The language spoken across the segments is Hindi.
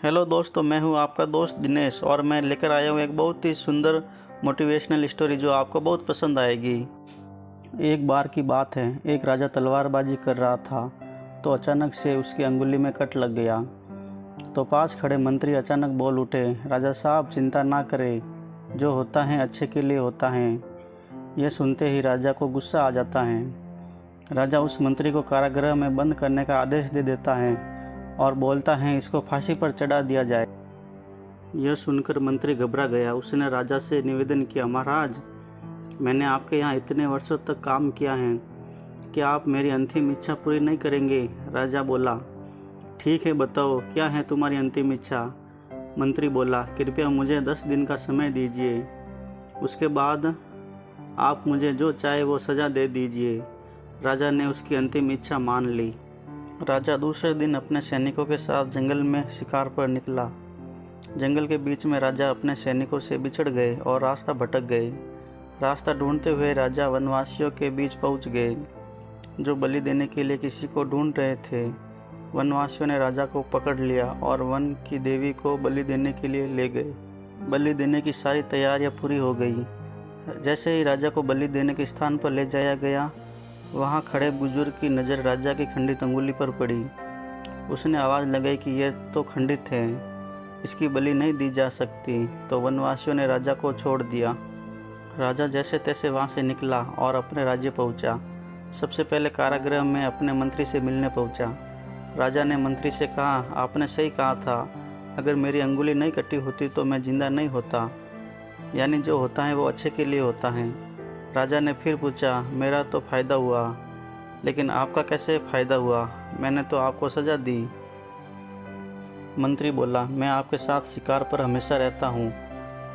हेलो दोस्तों, मैं हूं आपका दोस्त दिनेश और मैं लेकर आया हूं एक बहुत ही सुंदर मोटिवेशनल स्टोरी जो आपको बहुत पसंद आएगी। एक बार की बात है, एक राजा तलवारबाजी कर रहा था तो अचानक से उसकी अंगुली में कट लग गया। तो पास खड़े मंत्री अचानक बोल उठे, राजा साहब चिंता ना करें, जो होता है अच्छे के लिए होता है। यह सुनते ही राजा को गुस्सा आ जाता है। राजा उस मंत्री को कारागृह में बंद करने का आदेश दे देता है और बोलता है इसको फांसी पर चढ़ा दिया जाए। यह सुनकर मंत्री घबरा गया। उसने राजा से निवेदन किया, महाराज मैंने आपके यहाँ इतने वर्षों तक काम किया है, क्या आप मेरी अंतिम इच्छा पूरी नहीं करेंगे? राजा बोला, ठीक है बताओ क्या है तुम्हारी अंतिम इच्छा? मंत्री बोला, कृपया मुझे 10 दिन का समय दीजिए, उसके बाद आप मुझे जो चाहे वो सज़ा दे दीजिए। राजा ने उसकी अंतिम इच्छा मान ली। राजा दूसरे दिन अपने सैनिकों के साथ जंगल में शिकार पर निकला। जंगल के बीच में राजा अपने सैनिकों से बिछड़ गए और रास्ता भटक गए। रास्ता ढूंढते हुए राजा वनवासियों के बीच पहुंच गए, जो बलि देने के लिए किसी को ढूंढ रहे थे। वनवासियों ने राजा को पकड़ लिया और वन की देवी को बलि देने के लिए ले गए। बलि देने की सारी तैयारियां पूरी हो गई। जैसे ही राजा को बलि देने के स्थान पर ले जाया गया, वहाँ खड़े बुजुर्ग की नज़र राजा की खंडित अंगुली पर पड़ी। उसने आवाज़ लगाई कि यह तो खंडित है, इसकी बलि नहीं दी जा सकती। तो वनवासियों ने राजा को छोड़ दिया। राजा जैसे तैसे वहाँ से निकला और अपने राज्य पहुँचा। सबसे पहले कारागृह में अपने मंत्री से मिलने पहुँचा। राजा ने मंत्री से कहा, आपने सही कहा था, अगर मेरी अंगुली नहीं कटी होती तो मैं जिंदा नहीं होता। यानी जो होता है वो अच्छे के लिए होता है। राजा ने फिर पूछा, मेरा तो फ़ायदा हुआ, लेकिन आपका कैसे फ़ायदा हुआ? मैंने तो आपको सज़ा दी। मंत्री बोला, मैं आपके साथ शिकार पर हमेशा रहता हूँ,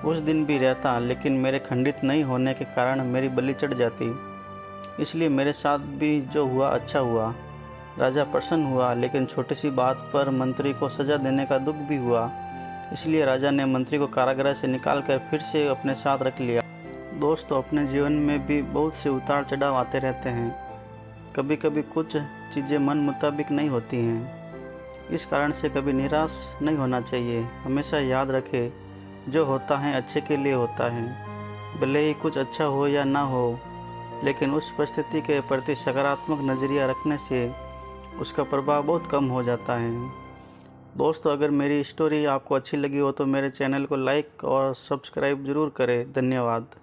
उस दिन भी रहता, लेकिन मेरे खंडित नहीं होने के कारण मेरी बलि चढ़ जाती, इसलिए मेरे साथ भी जो हुआ अच्छा हुआ। राजा प्रसन्न हुआ, लेकिन छोटी सी बात पर मंत्री को सज़ा देने का दुख भी हुआ। इसलिए राजा ने मंत्री को कारागृह से निकालकर फिर से अपने साथ रख लिया। दोस्तों, अपने जीवन में भी बहुत से उतार चढ़ाव आते रहते हैं। कभी कभी कुछ चीज़ें मन मुताबिक नहीं होती हैं, इस कारण से कभी निराश नहीं होना चाहिए। हमेशा याद रखें, जो होता है अच्छे के लिए होता है। भले ही कुछ अच्छा हो या ना हो, लेकिन उस परिस्थिति के प्रति सकारात्मक नज़रिया रखने से उसका प्रभाव बहुत कम हो जाता है। दोस्तों, अगर मेरी स्टोरी आपको अच्छी लगी हो तो मेरे चैनल को लाइक और सब्सक्राइब ज़रूर करें। धन्यवाद।